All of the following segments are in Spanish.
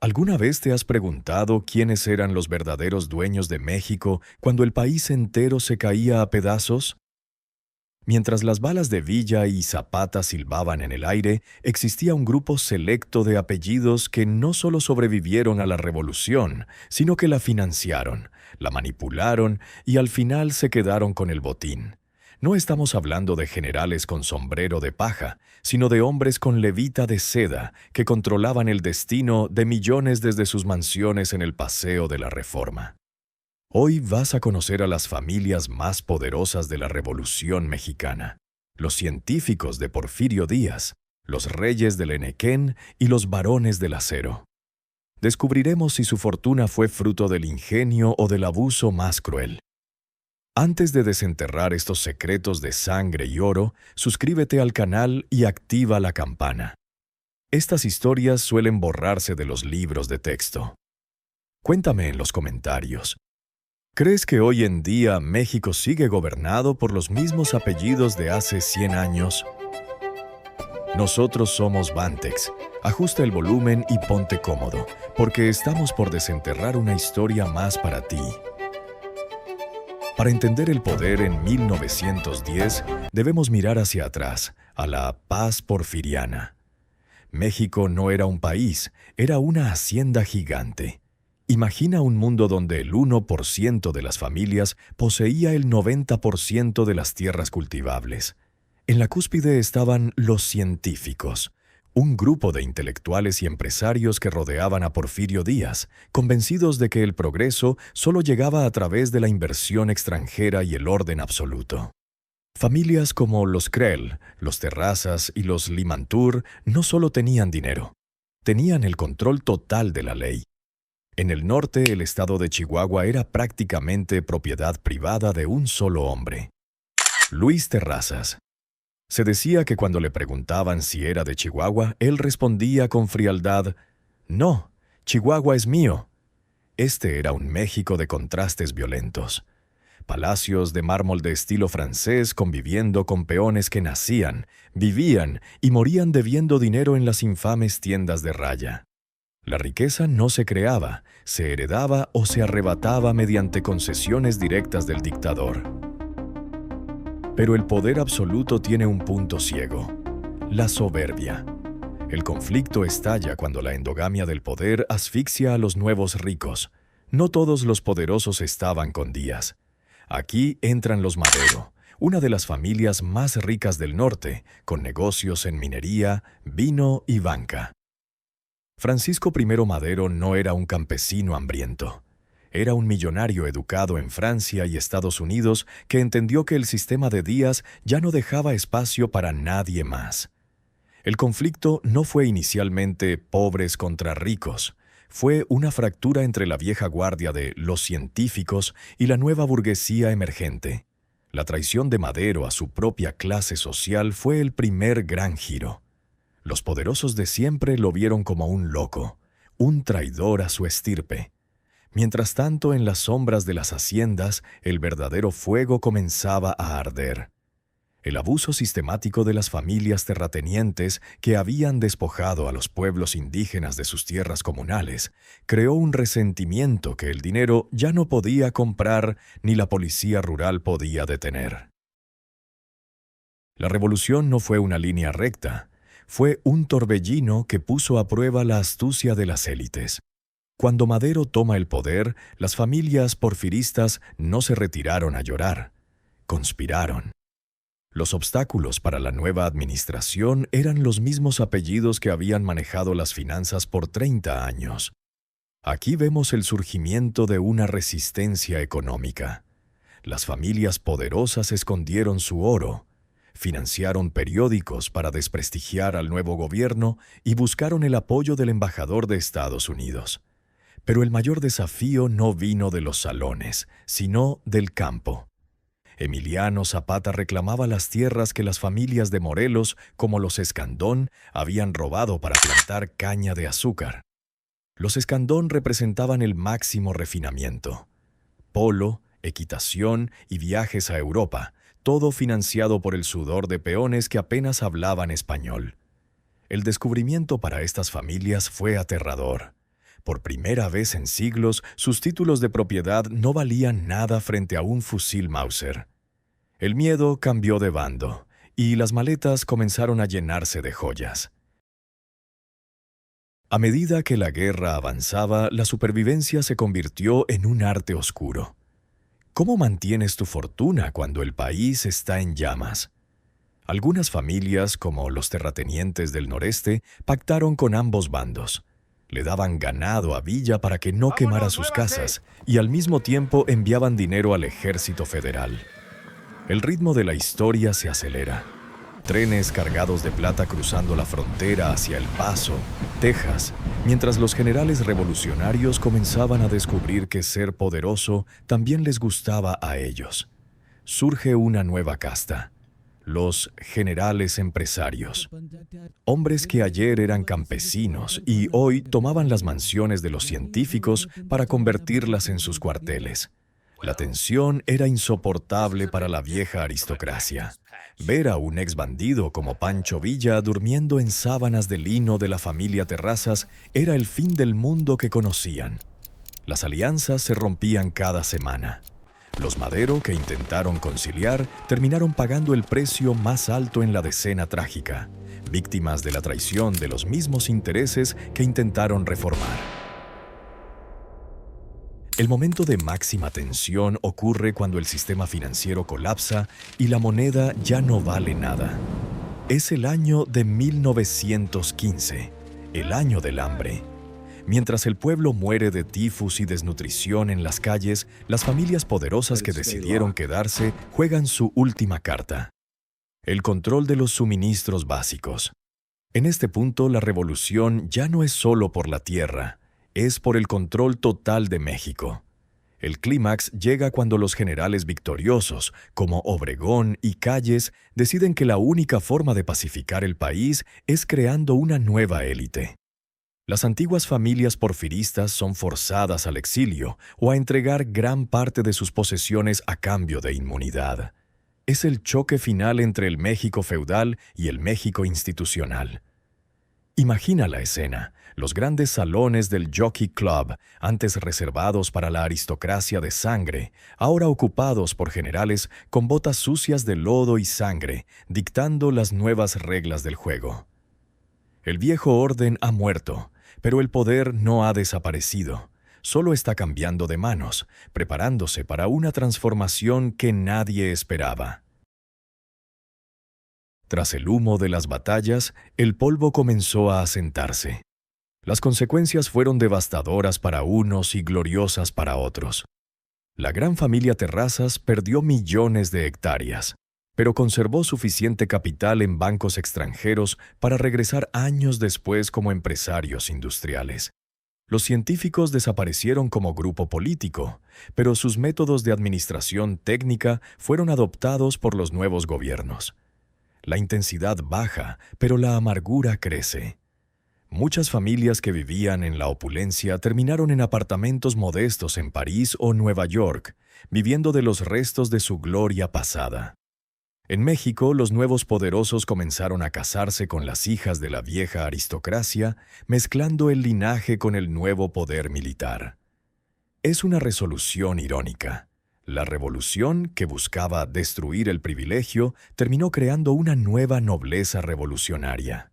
¿Alguna vez te has preguntado quiénes eran los verdaderos dueños de México cuando el país entero se caía a pedazos? Mientras las balas de Villa y Zapata silbaban en el aire, existía un grupo selecto de apellidos que no solo sobrevivieron a la revolución, sino que la financiaron, la manipularon y al final se quedaron con el botín. No estamos hablando de generales con sombrero de paja, sino de hombres con levita de seda que controlaban el destino de millones desde sus mansiones en el Paseo de la Reforma. Hoy vas a conocer a las familias más poderosas de la Revolución Mexicana, los científicos de Porfirio Díaz, los reyes del Enequén y los varones del acero. Descubriremos si su fortuna fue fruto del ingenio o del abuso más cruel. Antes de desenterrar estos secretos de sangre y oro, suscríbete al canal y activa la campana. Estas historias suelen borrarse de los libros de texto. Cuéntame en los comentarios. ¿Crees que hoy en día México sigue gobernado por los mismos apellidos de hace 100 años? Nosotros somos Vantex. Ajusta el volumen y ponte cómodo, porque estamos por desenterrar una historia más para ti. Para entender el poder en 1910, debemos mirar hacia atrás, a la paz porfiriana. México no era un país, era una hacienda gigante. Imagina un mundo donde el 1% de las familias poseía el 90% de las tierras cultivables. En la cúspide estaban los científicos, un grupo de intelectuales y empresarios que rodeaban a Porfirio Díaz, convencidos de que el progreso solo llegaba a través de la inversión extranjera y el orden absoluto. Familias como los Creel, los Terrazas y los Limantur no solo tenían dinero, tenían el control total de la ley. En el norte, el estado de Chihuahua era prácticamente propiedad privada de un solo hombre, Luis Terrazas. Se decía que cuando le preguntaban si era de Chihuahua, él respondía con frialdad: «No, Chihuahua es mío». Este era un México de contrastes violentos. Palacios de mármol de estilo francés conviviendo con peones que nacían, vivían y morían debiendo dinero en las infames tiendas de raya. La riqueza no se creaba, se heredaba o se arrebataba mediante concesiones directas del dictador. Pero el poder absoluto tiene un punto ciego: la soberbia. El conflicto estalla cuando la endogamia del poder asfixia a los nuevos ricos. No todos los poderosos estaban con Díaz. Aquí entran los Madero, una de las familias más ricas del norte, con negocios en minería, vino y banca. Francisco I. Madero no era un campesino hambriento. Era un millonario educado en Francia y Estados Unidos que entendió que el sistema de Díaz ya no dejaba espacio para nadie más. El conflicto no fue inicialmente pobres contra ricos. Fue una fractura entre la vieja guardia de los científicos y la nueva burguesía emergente. La traición de Madero a su propia clase social fue el primer gran giro. Los poderosos de siempre lo vieron como un loco, un traidor a su estirpe. Mientras tanto, en las sombras de las haciendas, el verdadero fuego comenzaba a arder. El abuso sistemático de las familias terratenientes que habían despojado a los pueblos indígenas de sus tierras comunales creó un resentimiento que el dinero ya no podía comprar ni la policía rural podía detener. La revolución no fue una línea recta. Fue un torbellino que puso a prueba la astucia de las élites. Cuando Madero toma el poder, las familias porfiristas no se retiraron a llorar, conspiraron. Los obstáculos para la nueva administración eran los mismos apellidos que habían manejado las finanzas por 30 años. Aquí vemos el surgimiento de una resistencia económica. Las familias poderosas escondieron su oro, financiaron periódicos para desprestigiar al nuevo gobierno y buscaron el apoyo del embajador de Estados Unidos. Pero el mayor desafío no vino de los salones, sino del campo. Emiliano Zapata reclamaba las tierras que las familias de Morelos, como los Escandón, habían robado para plantar caña de azúcar. Los Escandón representaban el máximo refinamiento. Polo, equitación y viajes a Europa, todo financiado por el sudor de peones que apenas hablaban español. El descubrimiento para estas familias fue aterrador. Por primera vez en siglos, sus títulos de propiedad no valían nada frente a un fusil Mauser. El miedo cambió de bando, y las maletas comenzaron a llenarse de joyas. A medida que la guerra avanzaba, la supervivencia se convirtió en un arte oscuro. ¿Cómo mantienes tu fortuna cuando el país está en llamas? Algunas familias, como los terratenientes del noreste, pactaron con ambos bandos. Le daban ganado a Villa para que no quemara sus casas y al mismo tiempo enviaban dinero al ejército federal. El ritmo de la historia se acelera. Trenes cargados de plata cruzando la frontera hacia El Paso, Texas, mientras los generales revolucionarios comenzaban a descubrir que ser poderoso también les gustaba a ellos. Surge una nueva casta: los generales empresarios. Hombres que ayer eran campesinos y hoy tomaban las mansiones de los científicos para convertirlas en sus cuarteles. La tensión era insoportable para la vieja aristocracia. Ver a un ex bandido como Pancho Villa durmiendo en sábanas de lino de la familia Terrazas era el fin del mundo que conocían. Las alianzas se rompían cada semana. Los Madero, que intentaron conciliar, terminaron pagando el precio más alto en la decena trágica, víctimas de la traición de los mismos intereses que intentaron reformar. El momento de máxima tensión ocurre cuando el sistema financiero colapsa y la moneda ya no vale nada. Es el año de 1915, el año del hambre. Mientras el pueblo muere de tifus y desnutrición en las calles, las familias poderosas que decidieron quedarse juegan su última carta: el control de los suministros básicos. En este punto, la revolución ya no es solo por la tierra, es por el control total de México. El clímax llega cuando los generales victoriosos, como Obregón y Calles, deciden que la única forma de pacificar el país es creando una nueva élite. Las antiguas familias porfiristas son forzadas al exilio o a entregar gran parte de sus posesiones a cambio de inmunidad. Es el choque final entre el México feudal y el México institucional. Imagina la escena: los grandes salones del Jockey Club, antes reservados para la aristocracia de sangre, ahora ocupados por generales con botas sucias de lodo y sangre, dictando las nuevas reglas del juego. El viejo orden ha muerto, pero el poder no ha desaparecido. Solo está cambiando de manos, preparándose para una transformación que nadie esperaba. Tras el humo de las batallas, el polvo comenzó a asentarse. Las consecuencias fueron devastadoras para unos y gloriosas para otros. La gran familia Terrazas perdió millones de hectáreas, pero conservó suficiente capital en bancos extranjeros para regresar años después como empresarios industriales. Los científicos desaparecieron como grupo político, pero sus métodos de administración técnica fueron adoptados por los nuevos gobiernos. La intensidad baja, pero la amargura crece. Muchas familias que vivían en la opulencia terminaron en apartamentos modestos en París o Nueva York, viviendo de los restos de su gloria pasada. En México, los nuevos poderosos comenzaron a casarse con las hijas de la vieja aristocracia, mezclando el linaje con el nuevo poder militar. Es una resolución irónica. La revolución, que buscaba destruir el privilegio, terminó creando una nueva nobleza revolucionaria.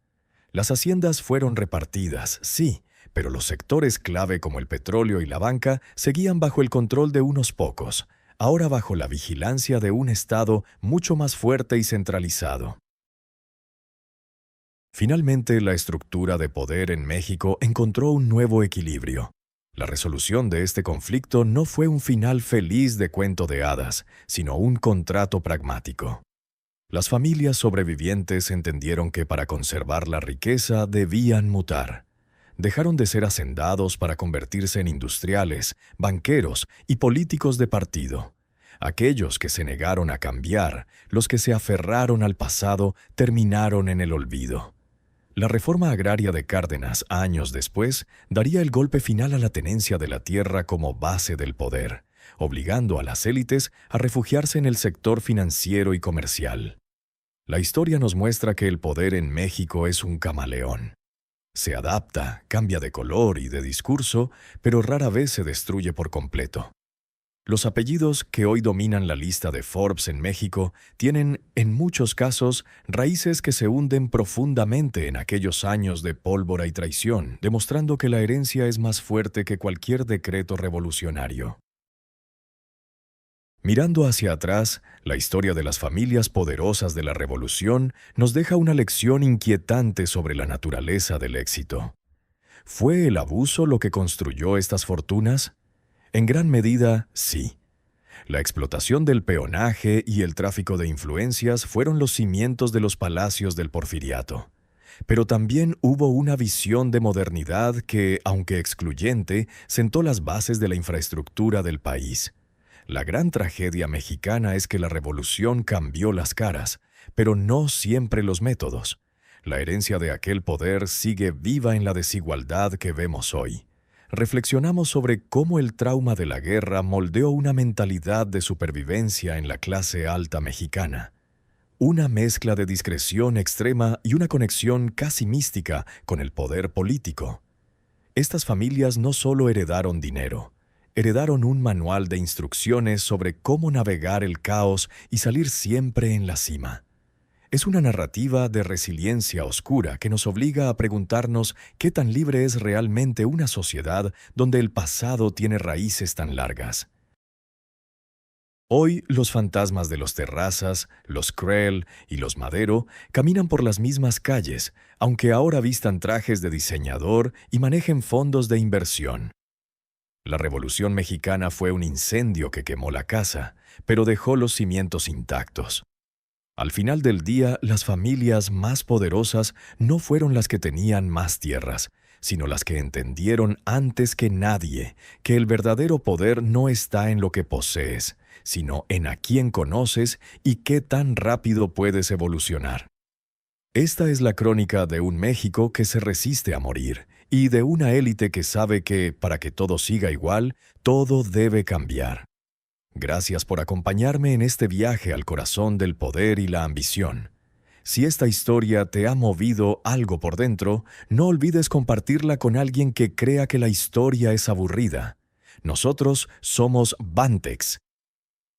Las haciendas fueron repartidas, sí, pero los sectores clave como el petróleo y la banca seguían bajo el control de unos pocos, ahora bajo la vigilancia de un Estado mucho más fuerte y centralizado. Finalmente, la estructura de poder en México encontró un nuevo equilibrio. La resolución de este conflicto no fue un final feliz de cuento de hadas, sino un contrato pragmático. Las familias sobrevivientes entendieron que para conservar la riqueza debían mutar. Dejaron de ser hacendados para convertirse en industriales, banqueros y políticos de partido. Aquellos que se negaron a cambiar, los que se aferraron al pasado, terminaron en el olvido. La reforma agraria de Cárdenas, años después, daría el golpe final a la tenencia de la tierra como base del poder, obligando a las élites a refugiarse en el sector financiero y comercial. La historia nos muestra que el poder en México es un camaleón. Se adapta, cambia de color y de discurso, pero rara vez se destruye por completo. Los apellidos que hoy dominan la lista de Forbes en México tienen, en muchos casos, raíces que se hunden profundamente en aquellos años de pólvora y traición, demostrando que la herencia es más fuerte que cualquier decreto revolucionario. Mirando hacia atrás, la historia de las familias poderosas de la Revolución nos deja una lección inquietante sobre la naturaleza del éxito. ¿Fue el abuso lo que construyó estas fortunas? En gran medida, sí. La explotación del peonaje y el tráfico de influencias fueron los cimientos de los palacios del Porfiriato. Pero también hubo una visión de modernidad que, aunque excluyente, sentó las bases de la infraestructura del país. La gran tragedia mexicana es que la revolución cambió las caras, pero no siempre los métodos. La herencia de aquel poder sigue viva en la desigualdad que vemos hoy. Reflexionamos sobre cómo el trauma de la guerra moldeó una mentalidad de supervivencia en la clase alta mexicana. Una mezcla de discreción extrema y una conexión casi mística con el poder político. Estas familias no solo heredaron dinero, heredaron un manual de instrucciones sobre cómo navegar el caos y salir siempre en la cima. Es una narrativa de resiliencia oscura que nos obliga a preguntarnos qué tan libre es realmente una sociedad donde el pasado tiene raíces tan largas. Hoy, los fantasmas de los Terrazas, los Krell y los Madero caminan por las mismas calles, aunque ahora vistan trajes de diseñador y manejen fondos de inversión. La Revolución Mexicana fue un incendio que quemó la casa, pero dejó los cimientos intactos. Al final del día, las familias más poderosas no fueron las que tenían más tierras, sino las que entendieron antes que nadie que el verdadero poder no está en lo que posees, sino en a quién conoces y qué tan rápido puedes evolucionar. Esta es la crónica de un México que se resiste a morir y de una élite que sabe que, para que todo siga igual, todo debe cambiar. Gracias por acompañarme en este viaje al corazón del poder y la ambición. Si esta historia te ha movido algo por dentro, no olvides compartirla con alguien que crea que la historia es aburrida. Nosotros somos Bantex.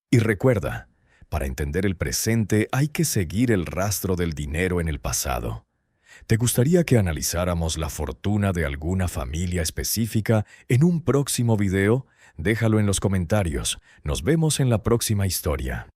Y recuerda, para entender el presente hay que seguir el rastro del dinero en el pasado. ¿Te gustaría que analizáramos la fortuna de alguna familia específica en un próximo video? Déjalo en los comentarios. Nos vemos en la próxima historia.